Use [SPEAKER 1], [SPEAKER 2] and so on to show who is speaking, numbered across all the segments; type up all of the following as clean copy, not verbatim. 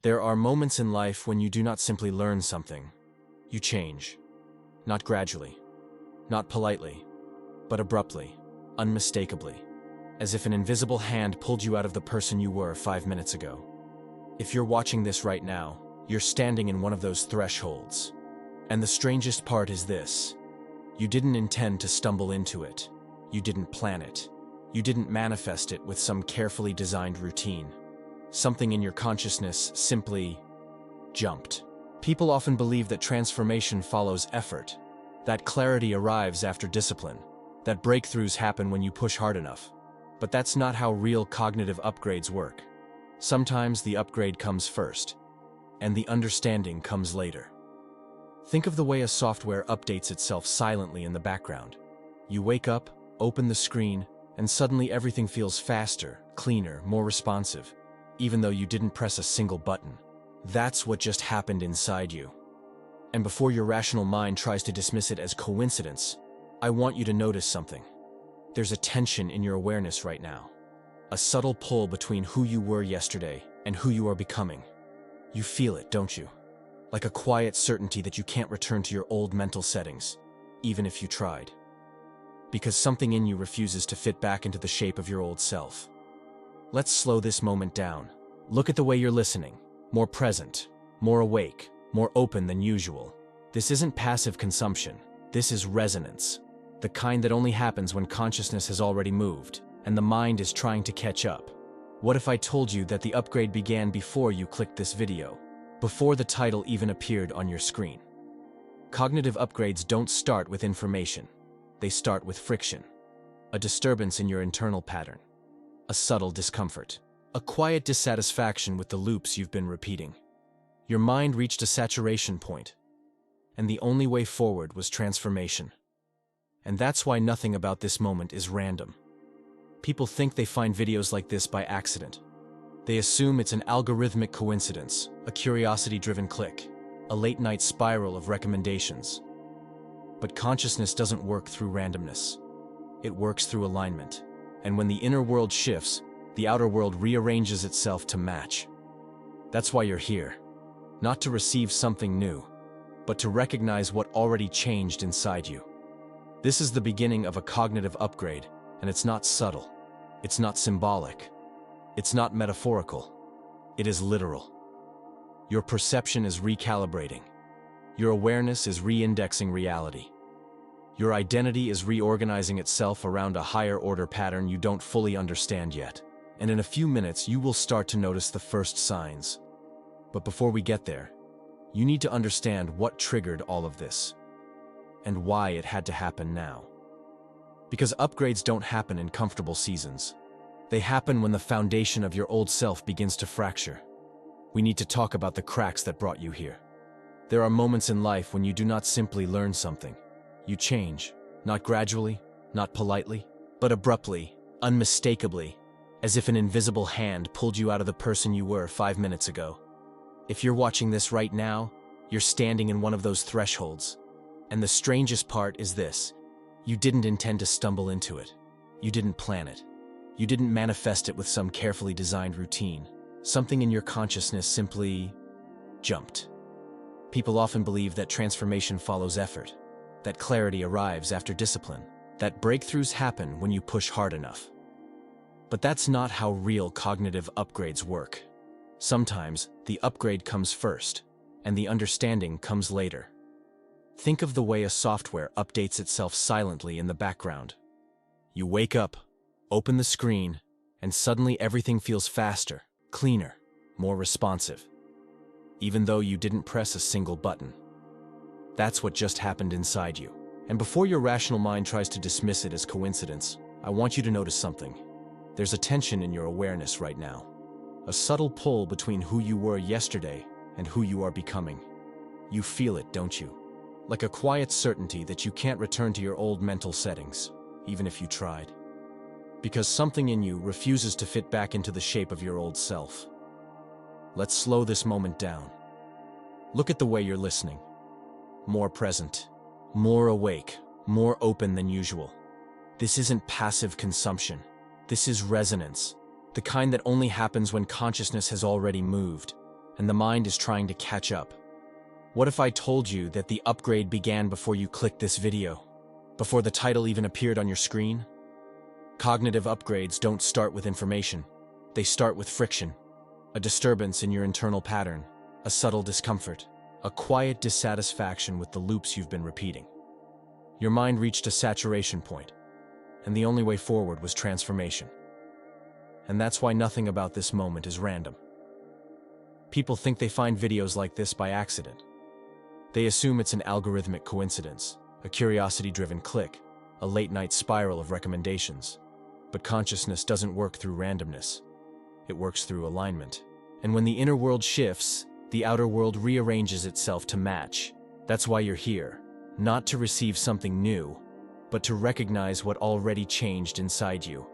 [SPEAKER 1] There are moments in life when you do not simply learn something. You change. Not gradually, not politely, but abruptly, unmistakably, as if an invisible hand pulled you out of the person you were 5 minutes ago. If you're watching this right now, you're standing in one of those thresholds. And the strangest part is this: you didn't intend to stumble into it. You didn't plan it. You didn't manifest it with some carefully designed routine. Something in your consciousness simply jumped. People often believe that transformation follows effort, that clarity arrives after discipline, that breakthroughs happen when you push hard enough. But that's not how real cognitive upgrades work. Sometimes the upgrade comes first, and the understanding comes later. Think of the way a software updates itself silently in the background. You wake up, open the screen, and suddenly everything feels faster, cleaner, more responsive, even though you didn't press a single button. That's what just happened inside you. And before your rational mind tries to dismiss it as coincidence, I want you to notice something. There's a tension in your awareness right now. A subtle pull between who you were yesterday and who you are becoming. You feel it, don't you? Like a quiet certainty that you can't return to your old mental settings, even if you tried. Because something in you refuses to fit back into the shape of your old self. Let's slow this moment down. Look at the way you're listening. More present, more awake, more open than usual. This isn't passive consumption. This is resonance. The kind that only happens when consciousness has already moved, and the mind is trying to catch up. What if I told you that the upgrade began before you clicked this video? Before the title even appeared on your screen? Cognitive upgrades don't start with information. They start with friction. A disturbance in your internal pattern. A subtle discomfort. A quiet dissatisfaction with the loops you've been repeating. Your mind reached a saturation point, and the only way forward was transformation. And that's why nothing about this moment is random. People think they find videos like this by accident. They assume it's an algorithmic coincidence, a curiosity-driven click, a late-night spiral of recommendations. But consciousness doesn't work through randomness. It works through alignment. And when the inner world shifts, the outer world rearranges itself to match. That's why you're here. Not to receive something new, but to recognize what already changed inside you. This is the beginning of a cognitive upgrade, and it's not subtle. It's not symbolic. It's not metaphorical. It is literal. Your perception is recalibrating. Your awareness is re-indexing reality. Your identity is reorganizing itself around a higher-order pattern you don't fully understand yet. And in a few minutes, you will start to notice the first signs. But before we get there, you need to understand what triggered all of this, and why it had to happen now. Because upgrades don't happen in comfortable seasons. They happen when the foundation of your old self begins to fracture. We need to talk about the cracks that brought you here. There are moments in life when you do not simply learn something. You change, not gradually, not politely, but abruptly, unmistakably, as if an invisible hand pulled you out of the person you were 5 minutes ago. If you're watching this right now, you're standing in one of those thresholds. And the strangest part is this: you didn't intend to stumble into it. You didn't plan it. You didn't manifest it with some carefully designed routine. Something in your consciousness simply jumped. People often believe that transformation follows effort, that clarity arrives after discipline, that breakthroughs happen when you push hard enough. But that's not how real cognitive upgrades work. Sometimes the upgrade comes first, and the understanding comes later. Think of the way a software updates itself silently in the background. You wake up, open the screen, and suddenly everything feels faster, cleaner, more responsive, even though you didn't press a single button. That's what just happened inside you. And before your rational mind tries to dismiss it as coincidence, I want you to notice something. There's a tension in your awareness right now. A subtle pull between who you were yesterday and who you are becoming. You feel it, don't you? Like a quiet certainty that you can't return to your old mental settings, even if you tried. Because something in you refuses to fit back into the shape of your old self. Let's slow this moment down. Look at the way you're listening. More present, more awake, more open than usual. This isn't passive consumption. This is resonance. The kind that only happens when consciousness has already moved, and the mind is trying to catch up. What if I told you that the upgrade began before you clicked this video? Before the title even appeared on your screen? Cognitive upgrades don't start with information. They start with friction. A disturbance in your internal pattern, a subtle discomfort, a quiet dissatisfaction with the loops you've been repeating. Your mind reached a saturation point, and the only way forward was transformation. And that's why nothing about this moment is random. People think they find videos like this by accident. They assume it's an algorithmic coincidence, a curiosity-driven click, a late-night spiral of recommendations. But consciousness doesn't work through randomness. It works through alignment. And when the inner world shifts, the outer world rearranges itself to match. That's why you're here, not to receive something new, but to recognize what already changed inside you.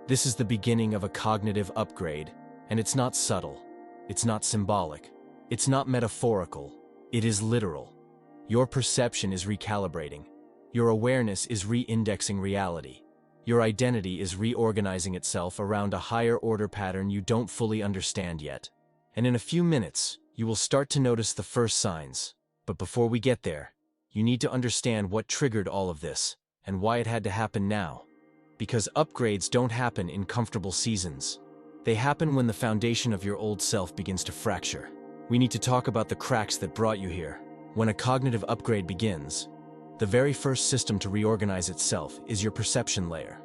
[SPEAKER 1] This is the beginning of a cognitive upgrade, and it's not subtle, it's not symbolic, it's not metaphorical, it is literal. Your perception is recalibrating. Your awareness is re-indexing reality. Your identity is reorganizing itself around a higher-order pattern you don't fully understand yet. And in a few minutes, you will start to notice the first signs. But before we get there, you need to understand what triggered all of this, and why it had to happen now. Because upgrades don't happen in comfortable seasons. They happen when the foundation of your old self begins to fracture. We need to talk about the cracks that brought you here. When a cognitive upgrade begins, the very first system to reorganize itself is your perception layer.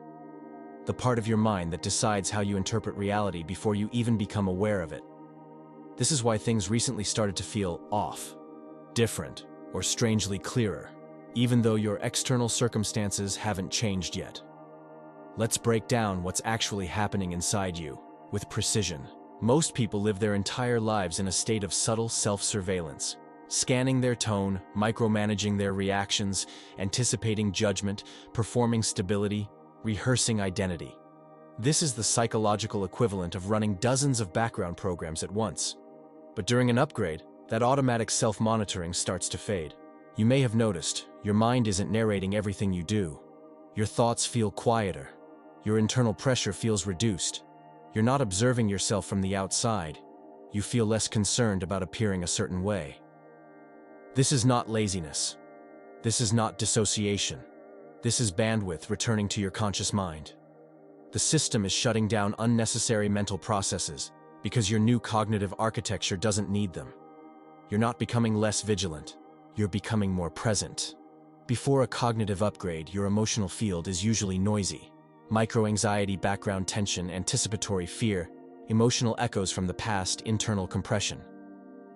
[SPEAKER 1] The part of your mind that decides how you interpret reality before you even become aware of it. This is why things recently started to feel off, different, or strangely clearer, even though your external circumstances haven't changed yet. Let's break down what's actually happening inside you, with precision. Most people live their entire lives in a state of subtle self-surveillance, scanning their tone, micromanaging their reactions, anticipating judgment, performing stability, rehearsing identity. This is the psychological equivalent of running dozens of background programs at once. But during an upgrade, that automatic self-monitoring starts to fade. You may have noticed, your mind isn't narrating everything you do. Your thoughts feel quieter. Your internal pressure feels reduced. You're not observing yourself from the outside. You feel less concerned about appearing a certain way. This is not laziness. This is not dissociation. This is bandwidth returning to your conscious mind. The system is shutting down unnecessary mental processes because your new cognitive architecture doesn't need them. You're not becoming less vigilant. You're becoming more present. Before a cognitive upgrade, your emotional field is usually noisy. Micro-anxiety, background tension, anticipatory fear, emotional echoes from the past, internal compression.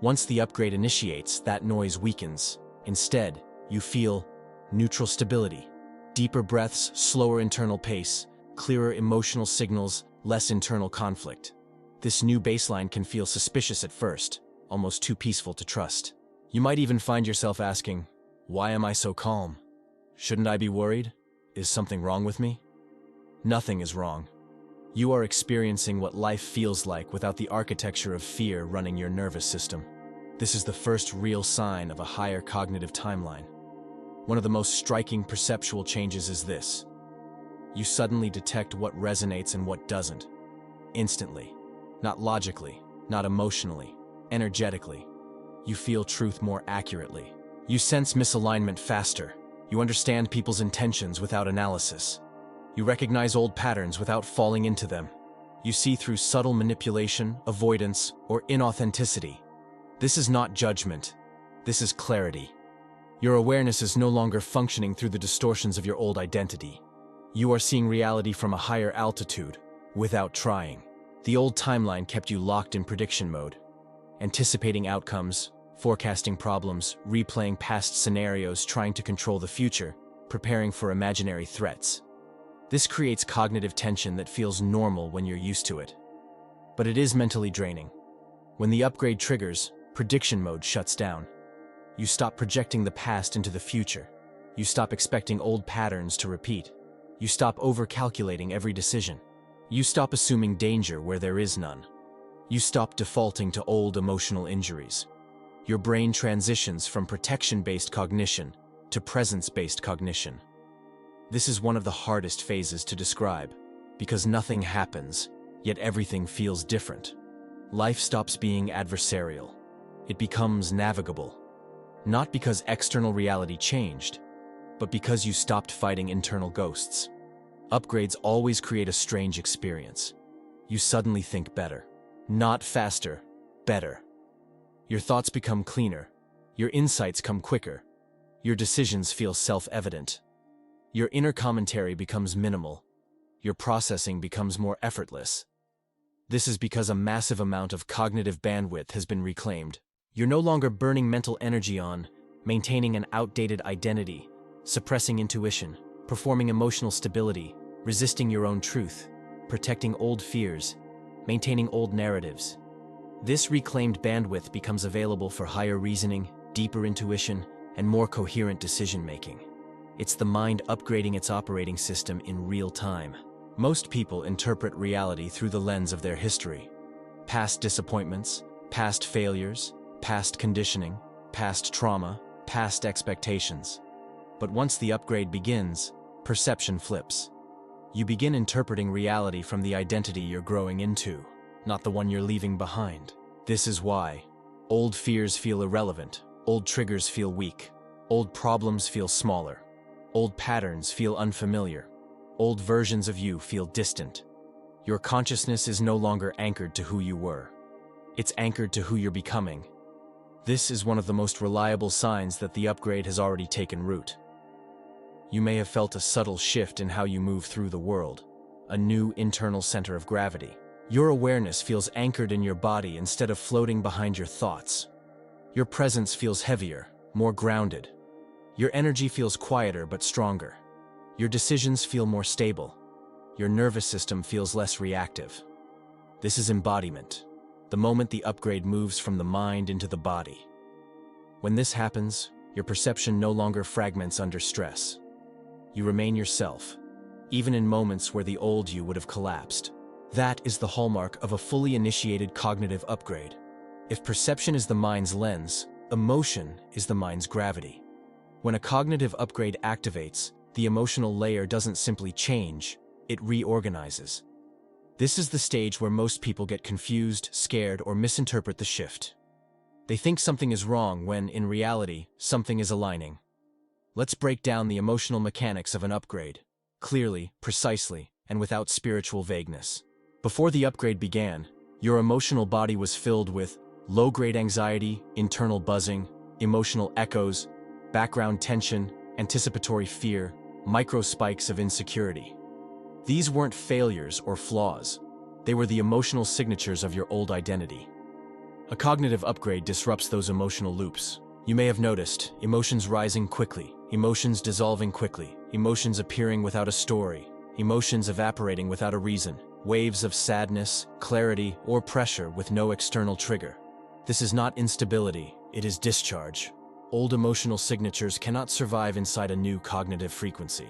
[SPEAKER 1] Once the upgrade initiates, that noise weakens. Instead, you feel neutral stability, deeper breaths, slower internal pace, clearer emotional signals, less internal conflict. This new baseline can feel suspicious at first, almost too peaceful to trust. You might even find yourself asking, why am I so calm? Shouldn't I be worried? Is something wrong with me? Nothing is wrong. You are experiencing what life feels like without the architecture of fear running your nervous system. This is the first real sign of a higher cognitive timeline. One of the most striking perceptual changes is this. You suddenly detect what resonates and what doesn't. Instantly. Not logically, not emotionally, energetically. You feel truth more accurately. You sense misalignment faster. You understand people's intentions without analysis. You recognize old patterns without falling into them. You see through subtle manipulation, avoidance, or inauthenticity. This is not judgment. This is clarity. Your awareness is no longer functioning through the distortions of your old identity. You are seeing reality from a higher altitude, without trying. The old timeline kept you locked in prediction mode, anticipating outcomes, forecasting problems, replaying past scenarios, trying to control the future, preparing for imaginary threats. This creates cognitive tension that feels normal when you're used to it. But it is mentally draining. When the upgrade triggers, prediction mode shuts down. You stop projecting the past into the future. You stop expecting old patterns to repeat. You stop over-calculating every decision. You stop assuming danger where there is none. You stop defaulting to old emotional injuries. Your brain transitions from protection-based cognition to presence-based cognition. This is one of the hardest phases to describe, because nothing happens, yet everything feels different. Life stops being adversarial. It becomes navigable. Not because external reality changed, but because you stopped fighting internal ghosts. Upgrades always create a strange experience. You suddenly think better. Not faster, better. Your thoughts become cleaner. Your insights come quicker. Your decisions feel self-evident. Your inner commentary becomes minimal. Your processing becomes more effortless. This is because a massive amount of cognitive bandwidth has been reclaimed. You're no longer burning mental energy on maintaining an outdated identity, suppressing intuition, performing emotional stability, resisting your own truth, protecting old fears, maintaining old narratives. This reclaimed bandwidth becomes available for higher reasoning, deeper intuition, and more coherent decision-making. It's the mind upgrading its operating system in real time. Most people interpret reality through the lens of their history. Past disappointments, past failures, past conditioning, past trauma, past expectations. But once the upgrade begins, perception flips. You begin interpreting reality from the identity you're growing into, not the one you're leaving behind. This is why old fears feel irrelevant, old triggers feel weak, old problems feel smaller, old patterns feel unfamiliar, old versions of you feel distant. Your consciousness is no longer anchored to who you were. It's anchored to who you're becoming. This is one of the most reliable signs that the upgrade has already taken root. You may have felt a subtle shift in how you move through the world, a new internal center of gravity. Your awareness feels anchored in your body instead of floating behind your thoughts. Your presence feels heavier, more grounded. Your energy feels quieter but stronger. Your decisions feel more stable. Your nervous system feels less reactive. This is embodiment, the moment the upgrade moves from the mind into the body. When this happens, your perception no longer fragments under stress. You remain yourself, even in moments where the old you would have collapsed. That is the hallmark of a fully initiated cognitive upgrade. If perception is the mind's lens, emotion is the mind's gravity. When a cognitive upgrade activates, the emotional layer doesn't simply change, it reorganizes. This is the stage where most people get confused, scared, or misinterpret the shift. They think something is wrong when, in reality, something is aligning. Let's break down the emotional mechanics of an upgrade, clearly, precisely, and without spiritual vagueness. Before the upgrade began, your emotional body was filled with low-grade anxiety, internal buzzing, emotional echoes, background tension, anticipatory fear, micro spikes of insecurity. These weren't failures or flaws. They were the emotional signatures of your old identity. A cognitive upgrade disrupts those emotional loops. You may have noticed emotions rising quickly, emotions dissolving quickly, emotions appearing without a story, emotions evaporating without a reason, waves of sadness, clarity, or pressure with no external trigger. This is not instability, it is discharge. Old emotional signatures cannot survive inside a new cognitive frequency.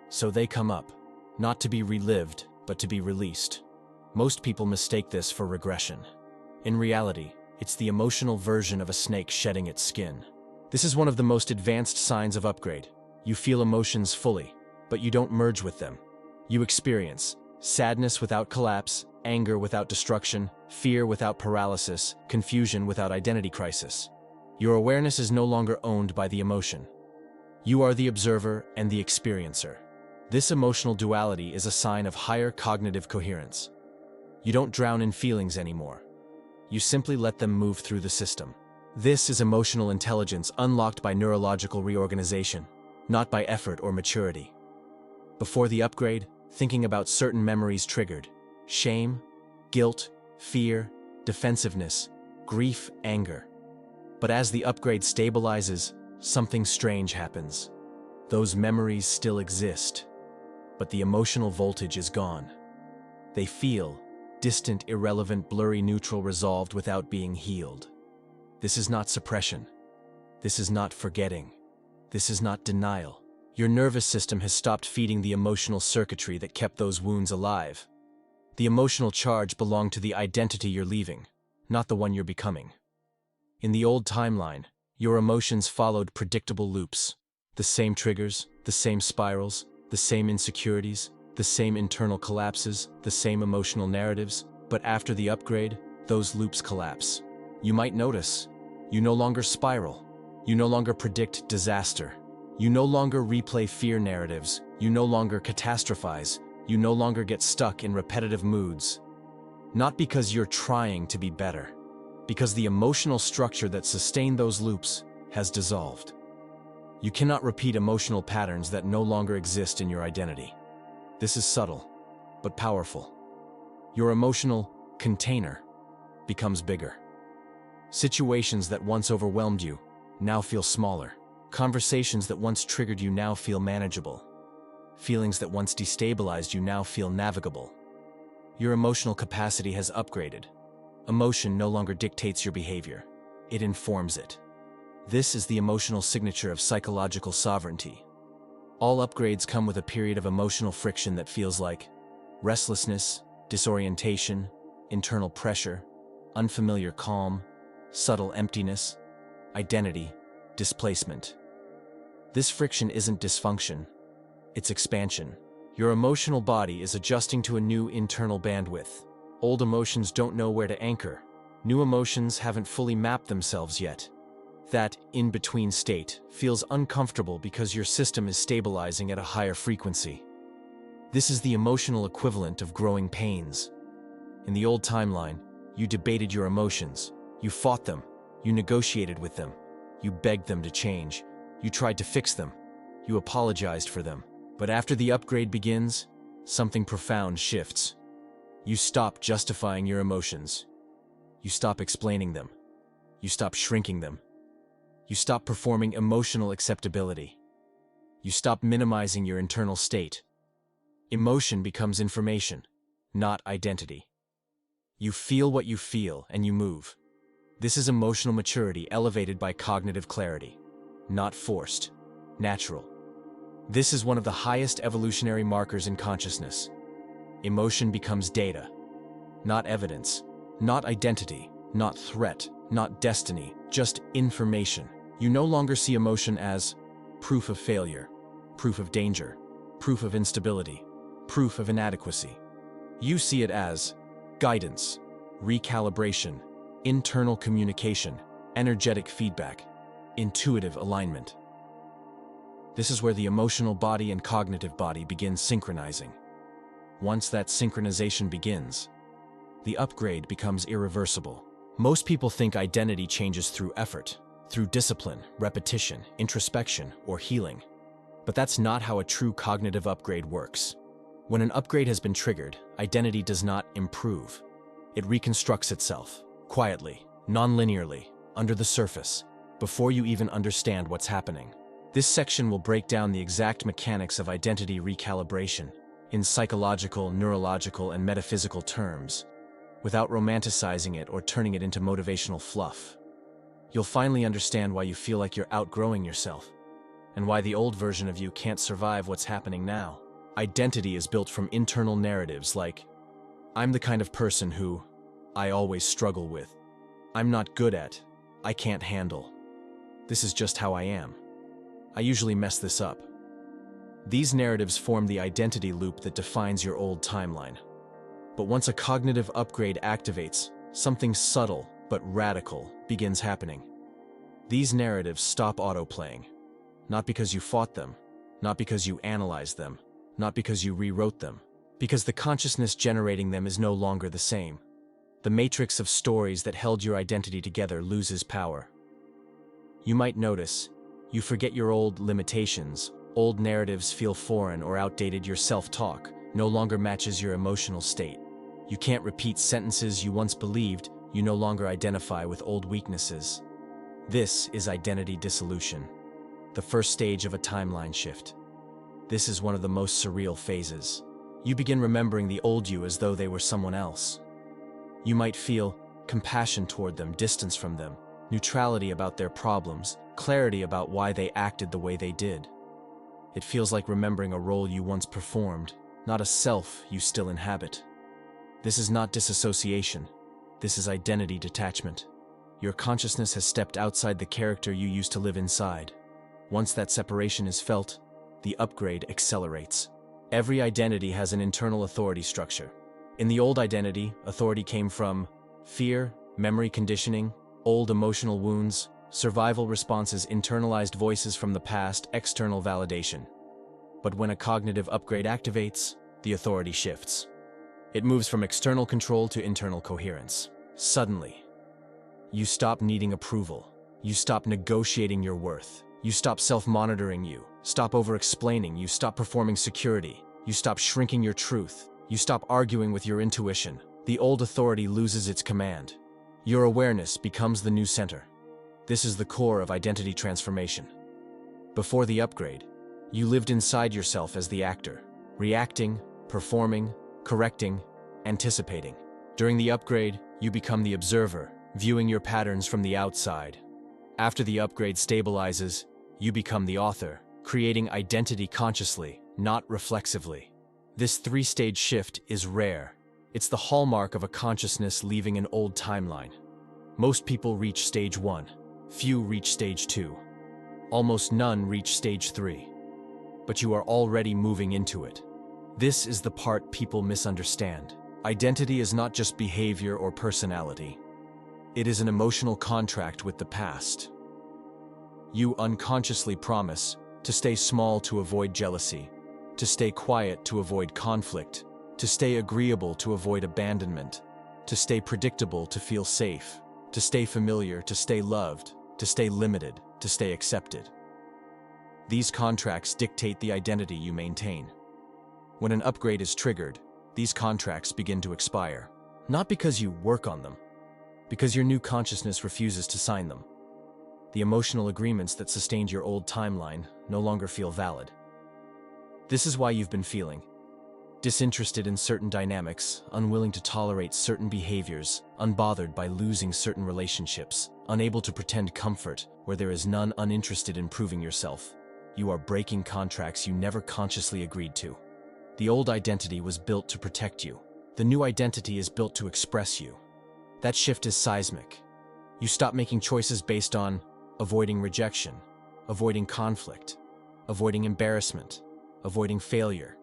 [SPEAKER 1] So they come up, not to be relived, but to be released. Most people mistake this for regression. In reality, it's the emotional version of a snake shedding its skin. This is one of the most advanced signs of upgrade. You feel emotions fully, but you don't merge with them. You experience sadness without collapse, anger without destruction, fear without paralysis, confusion without identity crisis. Your awareness is no longer owned by the emotion. You are the observer and the experiencer. This emotional duality is a sign of higher cognitive coherence. You don't drown in feelings anymore. You simply let them move through the system. This is emotional intelligence unlocked by neurological reorganization, not by effort or maturity. Before the upgrade, thinking about certain memories triggered shame, guilt, fear, defensiveness, grief, anger. But as the upgrade stabilizes, something strange happens. Those memories still exist, but the emotional voltage is gone. They feel distant, irrelevant, blurry, neutral, resolved without being healed. This is not suppression. This is not forgetting. This is not denial. Your nervous system has stopped feeding the emotional circuitry that kept those wounds alive. The emotional charge belonged to the identity you're leaving, not the one you're becoming. In the old timeline, your emotions followed predictable loops. The same triggers, the same spirals, the same insecurities, the same internal collapses, the same emotional narratives. But after the upgrade, those loops collapse. You might notice, you no longer spiral. You no longer predict disaster. You no longer replay fear narratives. You no longer catastrophize. You no longer get stuck in repetitive moods. Not because you're trying to be better, because the emotional structure that sustained those loops has dissolved. You cannot repeat emotional patterns that no longer exist in your identity. This is subtle, but powerful. Your emotional container becomes bigger. Situations that once overwhelmed you now feel smaller. Conversations that once triggered you now feel manageable. Feelings that once destabilized you now feel navigable. Your emotional capacity has upgraded. Emotion no longer dictates your behavior. It informs it. This is the emotional signature of psychological sovereignty. All upgrades come with a period of emotional friction that feels like restlessness, disorientation, internal pressure, unfamiliar calm, subtle emptiness, identity, displacement. This friction isn't dysfunction, it's expansion. Your emotional body is adjusting to a new internal bandwidth. Old emotions don't know where to anchor. New emotions haven't fully mapped themselves yet. That in-between state feels uncomfortable because your system is stabilizing at a higher frequency. This is the emotional equivalent of growing pains. In the old timeline, you debated your emotions, you fought them, you negotiated with them, you begged them to change, you tried to fix them, you apologized for them. But after the upgrade begins, something profound shifts. You stop justifying your emotions. You stop explaining them. You stop shrinking them. You stop performing emotional acceptability. You stop minimizing your internal state. Emotion becomes information, not identity. You feel what you feel and you move. This is emotional maturity elevated by cognitive clarity, not forced, natural. This is one of the highest evolutionary markers in consciousness. Emotion becomes data, not evidence, not identity, not threat, not destiny, just information. You no longer see emotion as proof of failure, proof of danger, proof of instability, proof of inadequacy. You see it as guidance, recalibration, internal communication, energetic feedback, intuitive alignment. This is where the emotional body and cognitive body begin synchronizing. Once that synchronization begins, the upgrade becomes irreversible. Most people think identity changes through effort, through discipline, repetition, introspection, or healing. But that's not how a true cognitive upgrade works. When an upgrade has been triggered, identity does not improve. It reconstructs itself, quietly, non-linearly, under the surface, before you even understand what's happening. This section will break down the exact mechanics of identity recalibration in psychological, neurological, and metaphysical terms, without romanticizing it or turning it into motivational fluff. You'll finally understand why you feel like you're outgrowing yourself, and why the old version of you can't survive what's happening now. Identity is built from internal narratives like, I'm the kind of person who I always struggle with. I'm not good at. I can't handle. This is just how I am. I usually mess this up. These narratives form the identity loop that defines your old timeline. But once a cognitive upgrade activates, something subtle but radical begins happening. These narratives stop autoplaying, not because you fought them, not because you analyzed them, not because you rewrote them, because the consciousness generating them is no longer the same. The matrix of stories that held your identity together loses power. You might notice, you forget your old limitations, old narratives feel foreign or outdated, your self-talk no longer matches your emotional state. You can't repeat sentences you once believed, you no longer identify with old weaknesses. This is identity dissolution, the first stage of a timeline shift. This is one of the most surreal phases. You begin remembering the old you as though they were someone else. You might feel compassion toward them, distance from them, neutrality about their problems, clarity about why they acted the way they did. It feels like remembering a role you once performed, not a self you still inhabit. This is not disassociation. This is identity detachment. Your consciousness has stepped outside the character you used to live inside. Once that separation is felt, the upgrade accelerates. Every identity has an internal authority structure. In the old identity, authority came from Fear, memory conditioning, old emotional wounds, survival responses, internalized voices from the past, external validation. But when a cognitive upgrade activates, the authority shifts. It moves from external control to internal coherence. Suddenly, you stop needing approval. You stop negotiating your worth. You stop self-monitoring you. Stop over-explaining. You stop performing security. You stop shrinking your truth. You stop arguing with your intuition. The old authority loses its command. Your awareness becomes the new center. This is the core of identity transformation. Before the upgrade, you lived inside yourself as the actor, reacting, performing, correcting, anticipating. During the upgrade, you become the observer, viewing your patterns from the outside. After the upgrade stabilizes, you become the author, creating identity consciously, not reflexively. This three-stage shift is rare. It's the hallmark of a consciousness leaving an old timeline. Most people reach stage 1. Few reach stage 2. Almost none reach stage 3. But you are already moving into it. This is the part people misunderstand. Identity is not just behavior or personality. It is an emotional contract with the past. You unconsciously promise to stay small to avoid jealousy, to stay quiet to avoid conflict, to stay agreeable to avoid abandonment, to stay predictable to feel safe, to stay familiar to stay loved, to stay limited to stay accepted. These contracts dictate the identity you maintain. When an upgrade is triggered, these contracts begin to expire. Not because you work on them, because your new consciousness refuses to sign them. The emotional agreements that sustained your old timeline no longer feel valid. This is why you've been feeling disinterested in certain dynamics, unwilling to tolerate certain behaviors, unbothered by losing certain relationships, unable to pretend comfort where there is none, uninterested in proving yourself. You are breaking contracts you never consciously agreed to. The old identity was built to protect you. The new identity is built to express you. That shift is seismic. You stop making choices based on avoiding rejection, avoiding conflict, avoiding embarrassment, avoiding failure,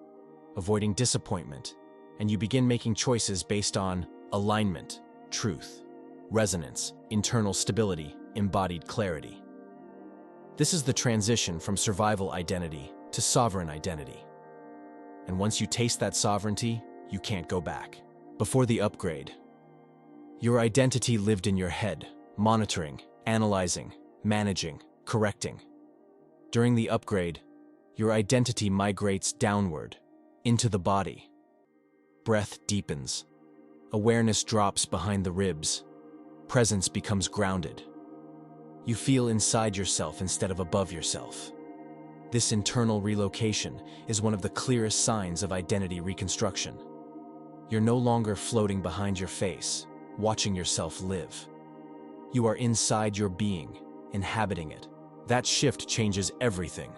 [SPEAKER 1] avoiding disappointment, and you begin making choices based on alignment, truth, resonance, internal stability, embodied clarity. This is the transition from survival identity to sovereign identity. And once you taste that sovereignty, you can't go back. Before the upgrade, your identity lived in your head, monitoring, analyzing, managing, correcting. During the upgrade, your identity migrates downward, into the body. Breath deepens. Awareness drops behind the ribs. Presence becomes grounded. You feel inside yourself instead of above yourself. This internal relocation is one of the clearest signs of identity reconstruction. You're no longer floating behind your face, watching yourself live. You are inside your being, inhabiting it. That shift changes everything.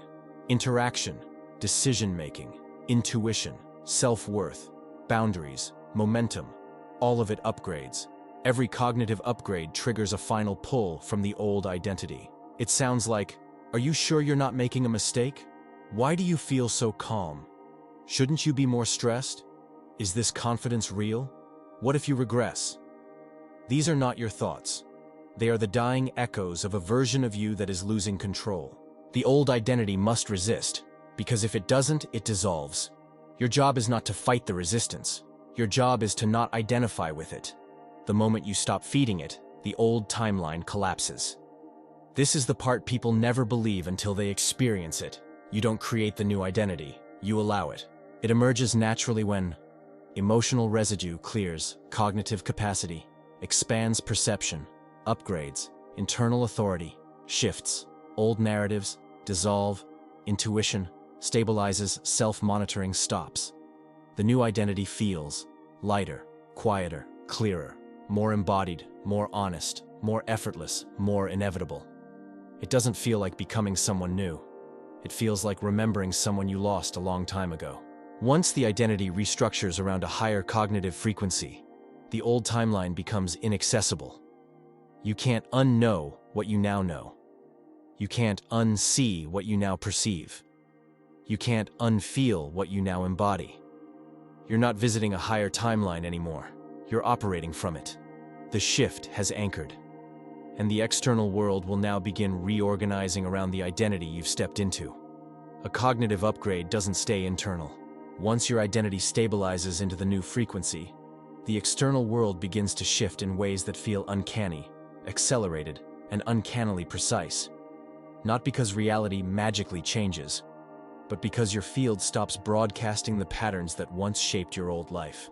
[SPEAKER 1] Interaction, decision-making, intuition, self-worth, boundaries, momentum, all of it upgrades. Every cognitive upgrade triggers a final pull from the old identity. It sounds like, "Are you sure you're not making a mistake? Why do you feel so calm? Shouldn't you be more stressed? Is this confidence real? What if you regress?" These are not your thoughts. They are the dying echoes of a version of you that is losing control. The old identity must resist, because if it doesn't, it dissolves. Your job is not to fight the resistance. Your job is to not identify with it. The moment you stop feeding it, the old timeline collapses. This is the part people never believe until they experience it. You don't create the new identity, you allow it. It emerges naturally when emotional residue clears, cognitive capacity expands, perception upgrades, internal authority shifts, old narratives dissolve, intuition stabilizes, self-monitoring stops. The new identity feels lighter, quieter, clearer, more embodied, more honest, more effortless, more inevitable. It doesn't feel like becoming someone new. It feels like remembering someone you lost a long time ago. Once the identity restructures around a higher cognitive frequency, the old timeline becomes inaccessible. You can't unknow what you now know. You can't unsee what you now perceive. You can't unfeel what you now embody. You're not visiting a higher timeline anymore. You're operating from it. The shift has anchored, and the external world will now begin reorganizing around the identity you've stepped into. A cognitive upgrade doesn't stay internal. Once your identity stabilizes into the new frequency, the external world begins to shift in ways that feel uncanny, accelerated, and uncannily precise. Not because reality magically changes, but because your field stops broadcasting the patterns that once shaped your old life.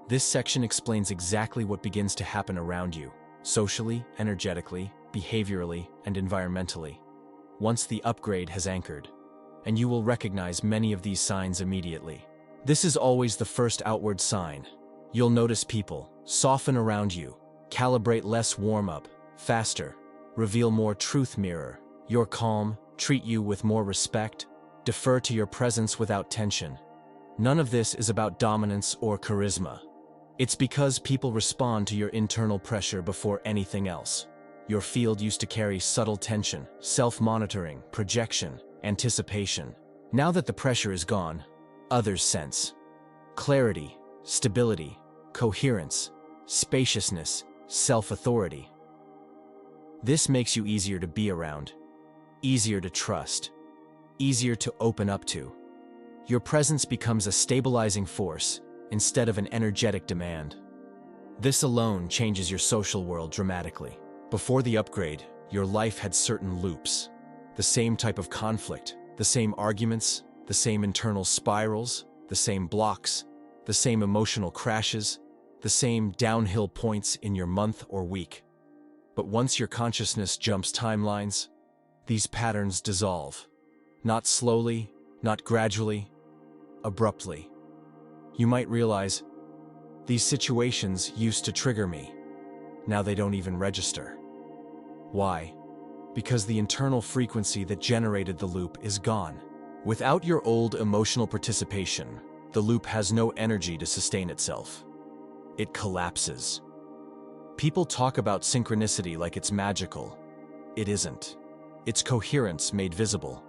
[SPEAKER 1] This section explains exactly what begins to happen around you, socially, energetically, behaviorally, and environmentally, once the upgrade has anchored, and you will recognize many of these signs immediately. This is always the first outward sign. You'll notice people soften around you, calibrate less warm-up, faster, reveal more truth mirror. You're calm, treat you with more respect, defer to your presence without tension. None of this is about dominance or charisma. It's because people respond to your internal pressure before anything else. Your field used to carry subtle tension, self-monitoring, projection, anticipation. Now that the pressure is gone, others sense clarity, stability, coherence, spaciousness, self-authority. This makes you easier to be around, easier to trust, easier to open up to. Your presence becomes a stabilizing force instead of an energetic demand. This alone changes your social world dramatically. Before the upgrade, your life had certain loops. The same type of conflict, the same arguments, the same internal spirals, the same blocks, the same emotional crashes, the same downhill points in your month or week. But once your consciousness jumps timelines, these patterns dissolve. Not slowly, not gradually, abruptly. You might realize, these situations used to trigger me. Now they don't even register. Why? Because the internal frequency that generated the loop is gone. Without your old emotional participation, the loop has no energy to sustain itself. It collapses. People talk about synchronicity like it's magical. It isn't. It's coherence made visible.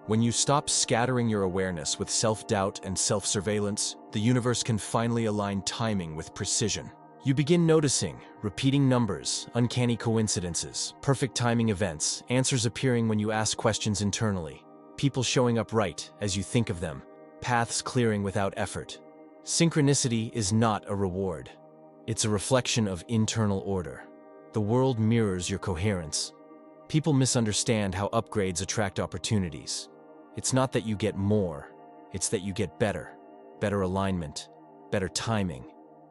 [SPEAKER 1] When you stop scattering your awareness with self-doubt and self-surveillance, the universe can finally align timing with precision. You begin noticing repeating numbers, uncanny coincidences, perfect timing events, answers appearing when you ask questions internally, people showing up right as you think of them, paths clearing without effort. Synchronicity is not a reward. It's a reflection of internal order. The world mirrors your coherence. People misunderstand how upgrades attract opportunities. It's not that you get more, it's that you get better. Better alignment, better timing,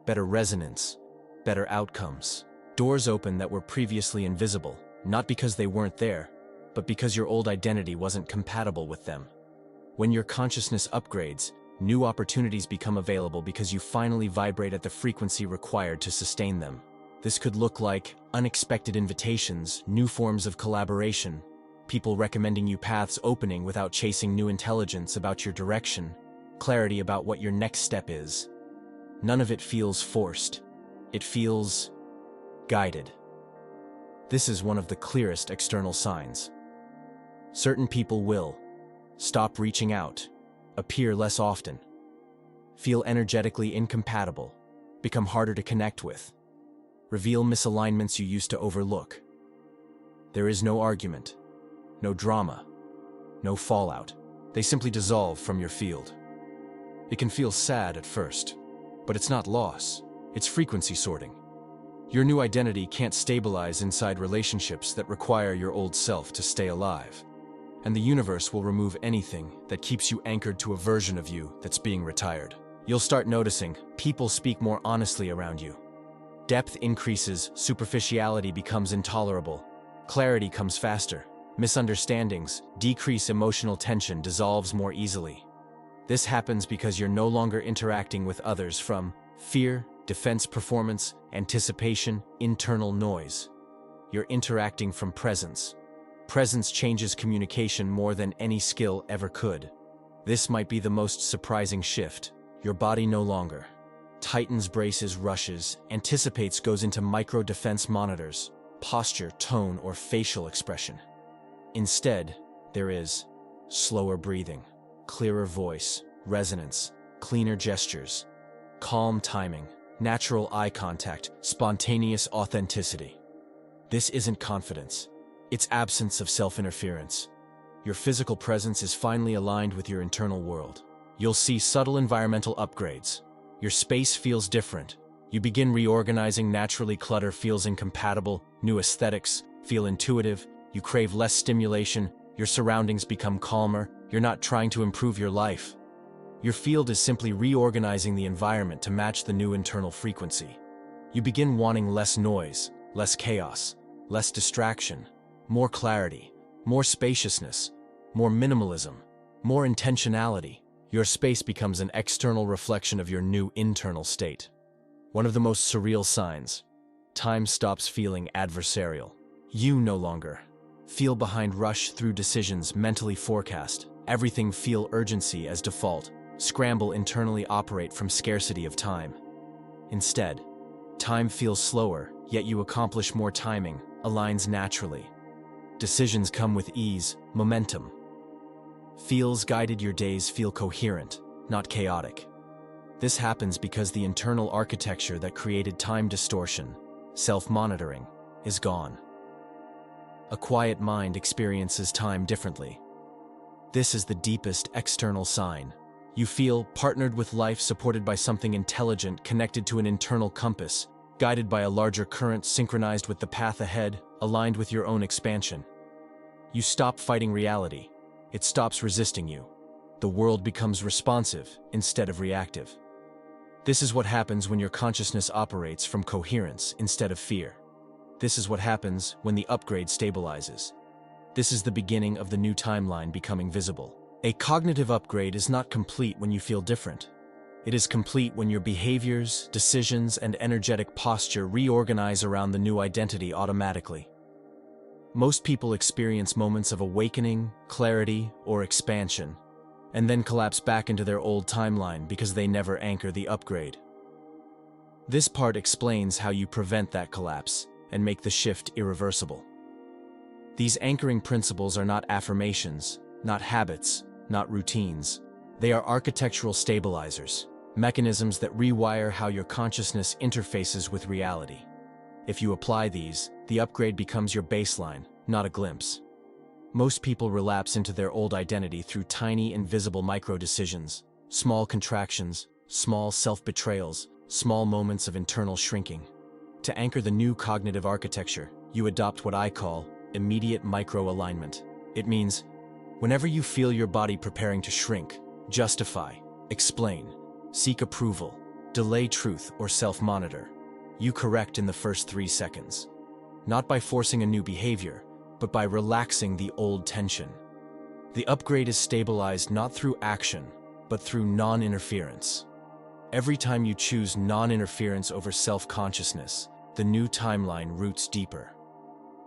[SPEAKER 1] better resonance, better outcomes. Doors open that were previously invisible, not because they weren't there, but because your old identity wasn't compatible with them. When your consciousness upgrades, new opportunities become available because you finally vibrate at the frequency required to sustain them. This could look like unexpected invitations, new forms of collaboration, people recommending you paths opening without chasing new intelligence about your direction, clarity about what your next step is. None of it feels forced. It feels guided. This is one of the clearest external signs. Certain people will stop reaching out, appear less often, feel energetically incompatible, become harder to connect with, reveal misalignments you used to overlook. There is no argument, no drama, no fallout. They simply dissolve from your field. It can feel sad at first, but it's not loss, it's frequency sorting. Your new identity can't stabilize inside relationships that require your old self to stay alive. And the universe will remove anything that keeps you anchored to a version of you that's being retired. You'll start noticing people speak more honestly around you. Depth increases, superficiality becomes intolerable, clarity comes faster, misunderstandings decrease, emotional tension dissolves more easily. This happens because you're no longer interacting with others from fear, defense performance, anticipation, internal noise. You're interacting from presence. Presence changes communication more than any skill ever could. This might be the most surprising shift. Your body no longer tightens, braces, rushes, anticipates, goes into micro-defense monitors, posture, tone, or facial expression. Instead, there is slower breathing, clearer voice, resonance, cleaner gestures, calm timing, natural eye contact, spontaneous authenticity. This isn't confidence. It's absence of self-interference. Your physical presence is finally aligned with your internal world. You'll see subtle environmental upgrades. Your space feels different. You begin reorganizing naturally, clutter feels incompatible, new aesthetics feel intuitive, you crave less stimulation, your surroundings become calmer, you're not trying to improve your life. Your field is simply reorganizing the environment to match the new internal frequency. You begin wanting less noise, less chaos, less distraction, more clarity, more spaciousness, more minimalism, more intentionality. Your space becomes an external reflection of your new internal state. One of the most surreal signs. Time stops feeling adversarial. You no longer feel behind, rush through decisions, mentally forecast, everything feel urgency as default, scramble internally, operate from scarcity of time. Instead, time feels slower, yet you accomplish more. Timing aligns naturally. Decisions come with ease, momentum. Feels guided, your days feel coherent, not chaotic. This happens because the internal architecture that created time distortion, self-monitoring, is gone. A quiet mind experiences time differently. This is the deepest external sign. You feel partnered with life, supported by something intelligent, connected to an internal compass, guided by a larger current, synchronized with the path ahead, aligned with your own expansion. You stop fighting reality. It stops resisting you. The world becomes responsive instead of reactive. This is what happens when your consciousness operates from coherence instead of fear. This is what happens when the upgrade stabilizes. This is the beginning of the new timeline becoming visible. A cognitive upgrade is not complete when you feel different. It is complete when your behaviors, decisions, and energetic posture reorganize around the new identity automatically. Most people experience moments of awakening, clarity, or expansion, and then collapse back into their old timeline because they never anchor the upgrade. This part explains how you prevent that collapse and make the shift irreversible. These anchoring principles are not affirmations, not habits, not routines. They are architectural stabilizers, mechanisms that rewire how your consciousness interfaces with reality. If you apply these, the upgrade becomes your baseline, not a glimpse. Most people relapse into their old identity through tiny, invisible micro-decisions, small contractions, small self-betrayals, small moments of internal shrinking. To anchor the new cognitive architecture, you adopt what I call immediate micro-alignment. It means, whenever you feel your body preparing to shrink, justify, explain, seek approval, delay truth, or self-monitor, you correct in the first 3 seconds. Not by forcing a new behavior, but by relaxing the old tension. The upgrade is stabilized not through action, but through non-interference. Every time you choose non-interference over self-consciousness, the new timeline roots deeper.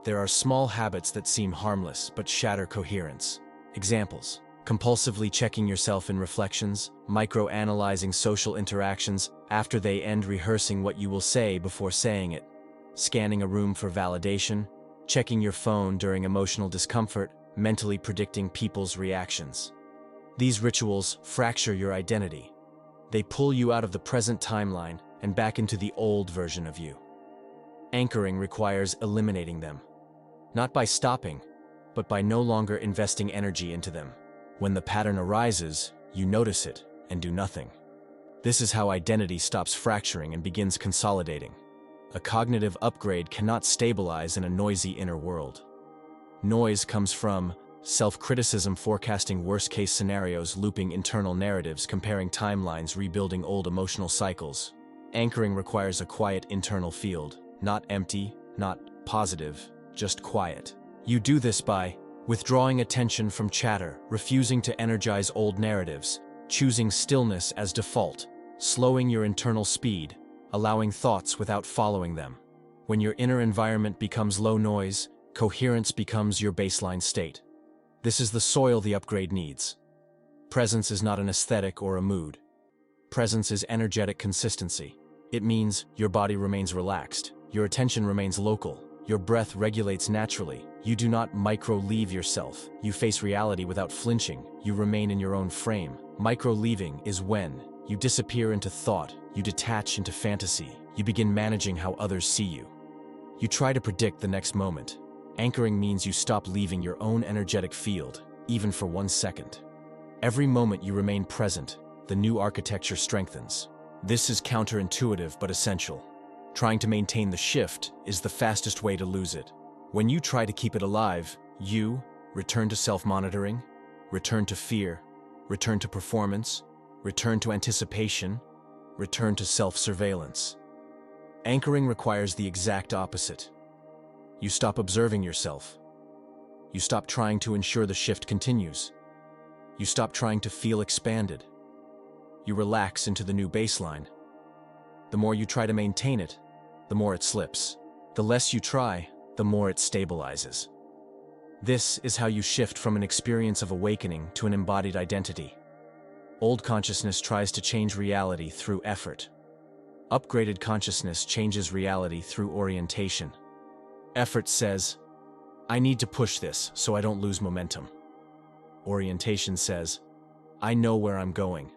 [SPEAKER 1] There are small habits that seem harmless but shatter coherence. Examples: compulsively checking yourself in reflections, micro-analyzing social interactions after they end, rehearsing what you will say before saying it, scanning a room for validation, checking your phone during emotional discomfort, mentally predicting people's reactions. These rituals fracture your identity. They pull you out of the present timeline and back into the old version of you. Anchoring requires eliminating them. Not by stopping, but by no longer investing energy into them. When the pattern arises, you notice it and do nothing. This is how identity stops fracturing and begins consolidating. A cognitive upgrade cannot stabilize in a noisy inner world. Noise comes from self-criticism, forecasting worst-case scenarios, looping internal narratives, comparing timelines, rebuilding old emotional cycles. Anchoring requires a quiet internal field, not empty, not positive, just quiet. You do this by withdrawing attention from chatter, refusing to energize old narratives, choosing stillness as default, slowing your internal speed, allowing thoughts without following them. When your inner environment becomes low noise, coherence becomes your baseline state. This is the soil the upgrade needs. Presence is not an aesthetic or a mood. Presence is energetic consistency. It means your body remains relaxed, your attention remains local, your breath regulates naturally, you do not micro-leave yourself, you face reality without flinching, you remain in your own frame. Micro-leaving is when you disappear into thought, You detach into fantasy. You begin managing how others see you. You try to predict the next moment. Anchoring means you stop leaving your own energetic field, even for 1 second. Every moment you remain present, the new architecture strengthens. This is counterintuitive but essential. Trying to maintain the shift is the fastest way to lose it. When you try to keep it alive, you return to self-monitoring, return to fear, return to performance, return to anticipation, return to self-surveillance. Anchoring requires the exact opposite. You stop observing yourself. You stop trying to ensure the shift continues. You stop trying to feel expanded. You relax into the new baseline. The more you try to maintain it, the more it slips. The less you try, the more it stabilizes. This is how you shift from an experience of awakening to an embodied identity. Old consciousness tries to change reality through effort. Upgraded consciousness changes reality through orientation. Effort says, I need to push this so I don't lose momentum. Orientation says, I know where I'm going.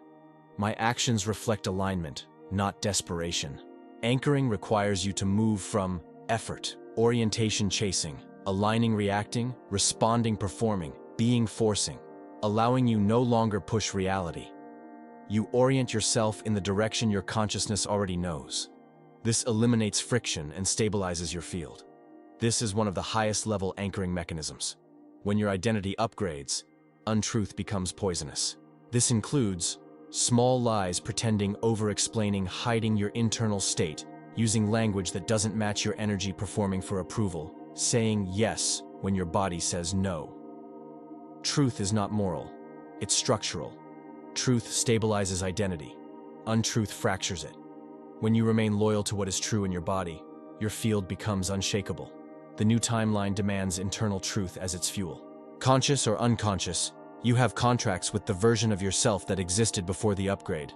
[SPEAKER 1] My actions reflect alignment, not desperation. Anchoring requires you to move from effort, orientation chasing, aligning reacting, responding performing, being forcing, allowing you no longer push reality. You orient yourself in the direction your consciousness already knows. This eliminates friction and stabilizes your field. This is one of the highest level anchoring mechanisms. When your identity upgrades, untruth becomes poisonous. This includes small lies pretending, over-explaining, hiding your internal state, using language that doesn't match your energy, performing for approval, saying yes when your body says no. Truth is not moral, it's structural. Truth stabilizes identity. Untruth fractures it. When you remain loyal to what is true in your body, your field becomes unshakable. The new timeline demands internal truth as its fuel. Conscious or unconscious, you have contracts with the version of yourself that existed before the upgrade.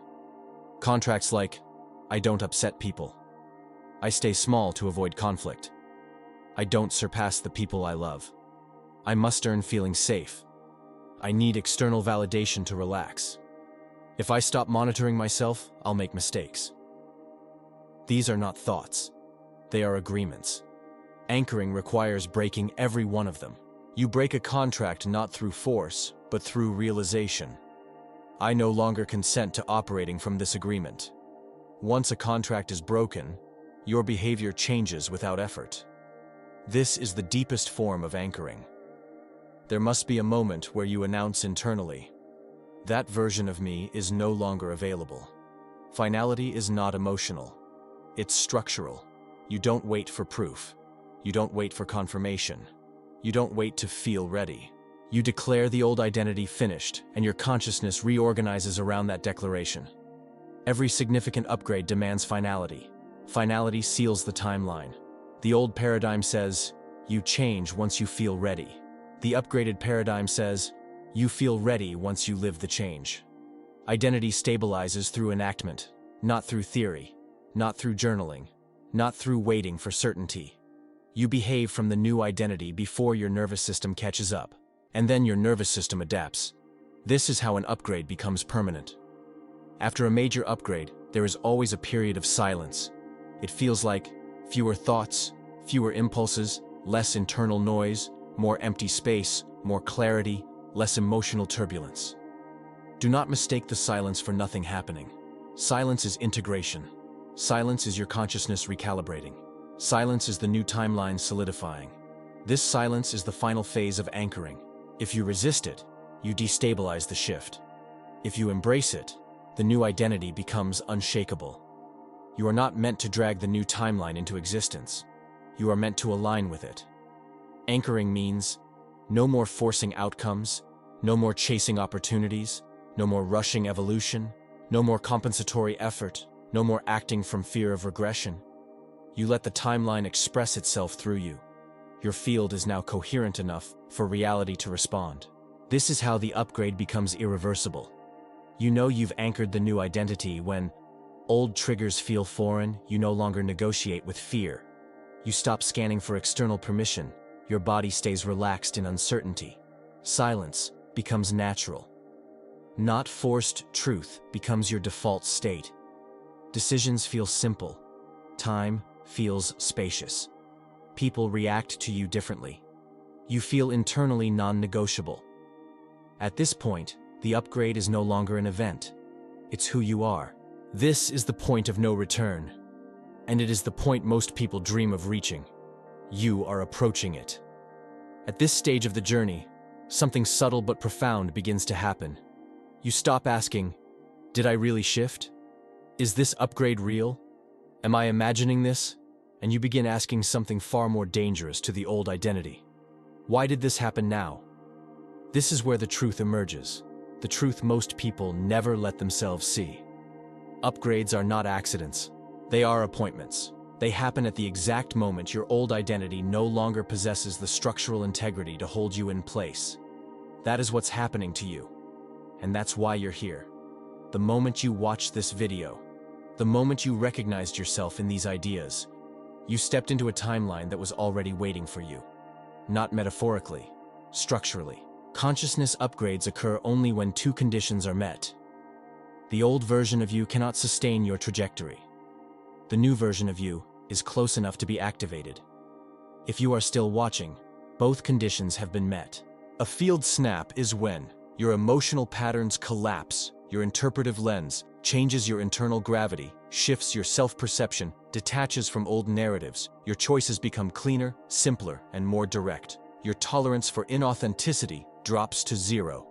[SPEAKER 1] Contracts like, I don't upset people. I stay small to avoid conflict. I don't surpass the people I love. I must earn feeling safe. I need external validation to relax. If I stop monitoring myself, I'll make mistakes. These are not thoughts. They are agreements. Anchoring requires breaking every one of them. You break a contract not through force, but through realization. I no longer consent to operating from this agreement. Once a contract is broken, your behavior changes without effort. This is the deepest form of anchoring. There must be a moment where you announce internally, that version of me is no longer available. Finality is not emotional. It's structural. You don't wait for proof. You don't wait for confirmation. You don't wait to feel ready. You declare the old identity finished, and your consciousness reorganizes around that declaration. Every significant upgrade demands finality. Finality seals the timeline. The old paradigm says, you change once you feel ready. The upgraded paradigm says, you feel ready once you live the change. Identity stabilizes through enactment, not through theory, not through journaling, not through waiting for certainty. You behave from the new identity before your nervous system catches up, and then your nervous system adapts. This is how an upgrade becomes permanent. After a major upgrade, there is always a period of silence. It feels like fewer thoughts, fewer impulses, less internal noise, more empty space, more clarity, less emotional turbulence. Do not mistake the silence for nothing happening. Silence is integration. Silence is your consciousness recalibrating. Silence is the new timeline solidifying. This silence is the final phase of anchoring. If you resist it, you destabilize the shift. If you embrace it, the new identity becomes unshakable. You are not meant to drag the new timeline into existence. You are meant to align with it. Anchoring means no more forcing outcomes, no more chasing opportunities, no more rushing evolution, no more compensatory effort, no more acting from fear of regression. You let the timeline express itself through you. Your field is now coherent enough for reality to respond. This is how the upgrade becomes irreversible. You know you've anchored the new identity when old triggers feel foreign. You no longer negotiate with fear. You stop scanning for external permission. Your body stays relaxed in uncertainty. Silence becomes natural. Not forced truth becomes your default state. Decisions feel simple. Time feels spacious. People react to you differently. You feel internally non-negotiable. At this point, the upgrade is no longer an event. It's who you are. This is the point of no return. And it is the point most people dream of reaching. You are approaching it. At this stage of the journey, something subtle but profound begins to happen. You stop asking, "Did I really shift? Is this upgrade real? Am I imagining this?" And you begin asking something far more dangerous to the old identity. Why did this happen now? This is where the truth emerges, the truth most people never let themselves see. Upgrades are not accidents. They are appointments. They happen at the exact moment your old identity no longer possesses the structural integrity to hold you in place. That is what's happening to you. And that's why you're here. The moment you watched this video, the moment you recognized yourself in these ideas, you stepped into a timeline that was already waiting for you. Not metaphorically, structurally. Consciousness upgrades occur only when two conditions are met. The old version of you cannot sustain your trajectory. The new version of you is close enough to be activated. If you are still watching, both conditions have been met. A field snap is when your emotional patterns collapse, your interpretive lens changes your internal gravity, shifts your self-perception, detaches from old narratives, your choices become cleaner, simpler, and more direct. Your tolerance for inauthenticity drops to zero.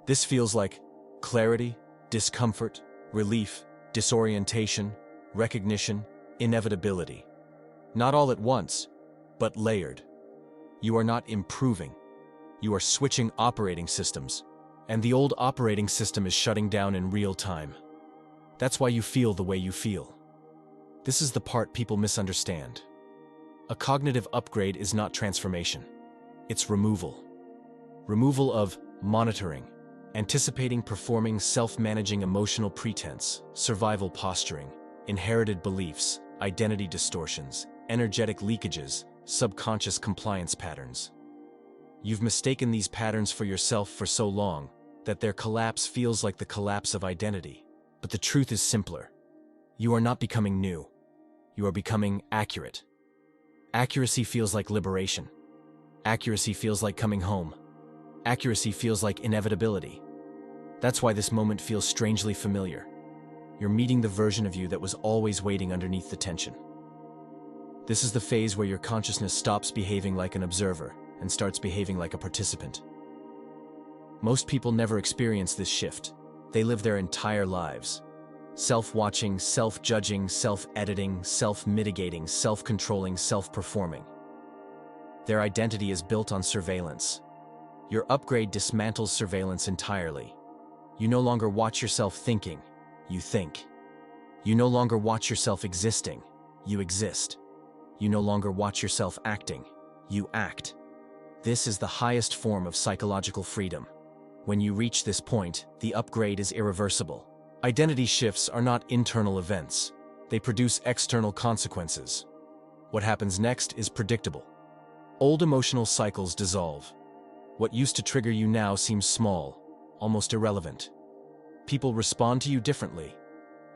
[SPEAKER 1] This feels like clarity, discomfort, relief, disorientation, recognition, inevitability. Not all at once, but layered. You are not improving. You are switching operating systems, and the old operating system is shutting down in real time. That's why you feel the way you feel. This is the part people misunderstand. A cognitive upgrade is not transformation. It's removal. Removal of monitoring, anticipating, performing, self-managing emotional pretense, survival posturing, inherited beliefs, identity distortions, energetic leakages, subconscious compliance patterns. You've mistaken these patterns for yourself for so long that their collapse feels like the collapse of identity. But the truth is simpler. You are not becoming new. You are becoming accurate. Accuracy feels like liberation. Accuracy feels like coming home. Accuracy feels like inevitability. That's why this moment feels strangely familiar. You're meeting the version of you that was always waiting underneath the tension. This is the phase where your consciousness stops behaving like an observer and starts behaving like a participant. Most people never experience this shift. They live their entire lives. Self-watching, self-judging, self-editing, self-mitigating, self-controlling, self-performing. Their identity is built on surveillance. Your upgrade dismantles surveillance entirely. You no longer watch yourself thinking, you think. You no longer watch yourself existing, you exist. You no longer watch yourself acting, you act. This is the highest form of psychological freedom. When you reach this point, the upgrade is irreversible. Identity shifts are not internal events. They produce external consequences. What happens next is predictable. Old emotional cycles dissolve. What used to trigger you now seems small, almost irrelevant. People respond to you differently.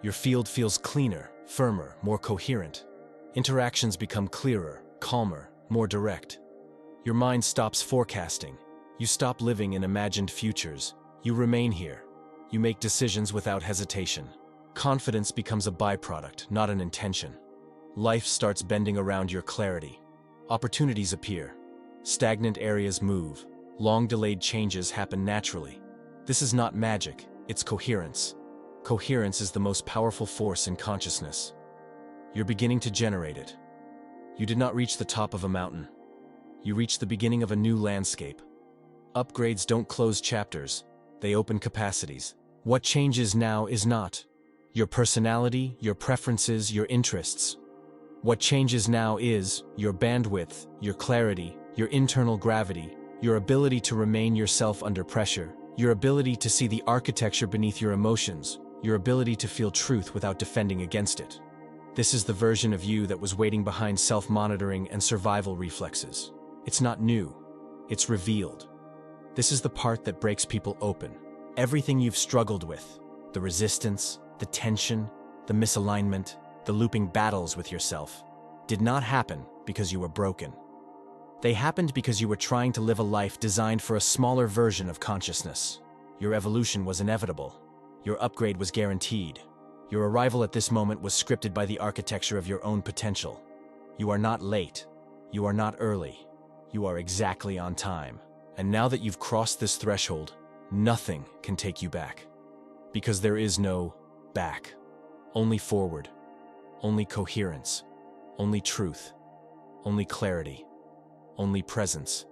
[SPEAKER 1] Your field feels cleaner, firmer, more coherent. Interactions become clearer, calmer, more direct. Your mind stops forecasting. You stop living in imagined futures. You remain here. You make decisions without hesitation. Confidence becomes a byproduct, not an intention. Life starts bending around your clarity. Opportunities appear. Stagnant areas move. Long-delayed changes happen naturally. This is not magic, it's coherence. Coherence is the most powerful force in consciousness. You're beginning to generate it. You did not reach the top of a mountain. You reached the beginning of a new landscape. Upgrades don't close chapters, they open capacities. What changes now is not your personality, your preferences, your interests. What changes now is your bandwidth, your clarity, your internal gravity, your ability to remain yourself under pressure, your ability to see the architecture beneath your emotions, your ability to feel truth without defending against it. This is the version of you that was waiting behind self-monitoring and survival reflexes. It's not new, it's revealed. This is the part that breaks people open. Everything you've struggled with, the resistance, the tension, the misalignment, the looping battles with yourself, did not happen because you were broken. They happened because you were trying to live a life designed for a smaller version of consciousness. Your evolution was inevitable. Your upgrade was guaranteed. Your arrival at this moment was scripted by the architecture of your own potential. You are not late. You are not early. You are exactly on time. And now that you've crossed this threshold, nothing can take you back. Because there is no back. Only forward. Only coherence. Only truth. Only clarity. Only presence.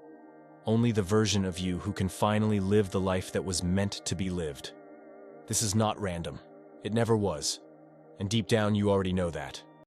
[SPEAKER 1] Only the version of you who can finally live the life that was meant to be lived. This is not random. It never was. And deep down, you already know that.